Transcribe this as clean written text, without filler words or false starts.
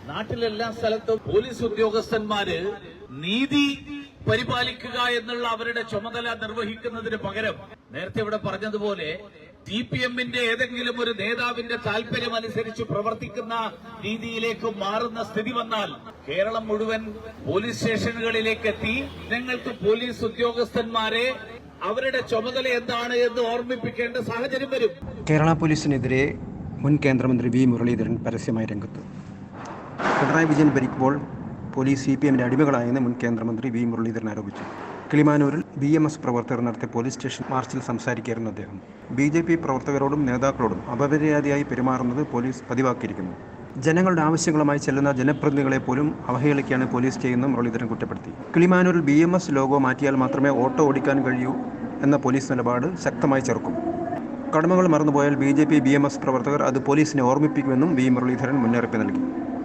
നാട്ടിലെല്ലാ സ്ഥലത്തും പോലീസ് ഉദ്യോഗസ്ഥന്മാര് നീതി പരിപാലിക്കുക എന്നുള്ള അവരുടെ ചുമതല നിർവഹിക്കുന്നതിന് പകരം നേരത്തെ ഇവിടെ പറഞ്ഞതുപോലെ CPM-ന്റെ ഏതെങ്കിലും ഒരു നേതാവിന്റെ താല്പര്യം അനുസരിച്ച് പ്രവർത്തിക്കുന്ന രീതിയിലേക്ക് മാറുന്ന സ്ഥിതി വന്നാൽ കേരളം മുഴുവൻ പോലീസ് സ്റ്റേഷനുകളിലേക്ക് എത്തി ജനങ്ങൾക്ക് പോലീസ് ഉദ്യോഗസ്ഥന്മാരെ അവരുടെ ചുമതല എന്താണ് എന്ന് ഓർമ്മിപ്പിക്കേണ്ട സാഹചര്യം വരും. കേരള പോലീസിനെതിരെ മുൻ കേന്ദ്രമന്ത്രി വി മുരളീധരൻ പരസ്യമായ രംഗത്ത്. പിണറായി വിജയൻ ഭരിക്കുമ്പോൾ പോലീസ് CPM-ന്റെ അടിമകളായെന്ന് മുൻ കേന്ദ്രമന്ത്രി വി മുരളീധരൻ ആരോപിച്ചു. കിളിമാനൂരിൽ BMS പ്രവർത്തകർ നടത്തിയ പോലീസ് സ്റ്റേഷൻ മാർച്ചിൽ സംസാരിക്കുകയായിരുന്നു അദ്ദേഹം. BJP പ്രവർത്തകരോടും നേതാക്കളോടും അപമര്യാദയായി പെരുമാറുന്നത് പോലീസ് പതിവാക്കിയിരിക്കുന്നു. ജനങ്ങളുടെ ആവശ്യങ്ങളുമായി ചെല്ലുന്ന ജനപ്രതിനിധികളെ പോലും അവഹേളിക്കുകയാണ് പോലീസ് ചെയ്യുന്ന മുരളീധരൻ കുറ്റപ്പെടുത്തി. കിളിമാനൂരിൽ BMS ലോഗോ മാറ്റിയാൽ മാത്രമേ ഓട്ടോ ഓടിക്കാൻ കഴിയൂ എന്ന പോലീസ് നിലപാട് ശക്തമായി ചെറുക്കും. കടമകൾ മറന്നുപോയാൽ BJP BMS പ്രവർത്തകർ അത് പോലീസിനെ ഓർമ്മിപ്പിക്കുമെന്നും വി മുരളീധരൻ മുന്നറിയിപ്പ് നൽകി.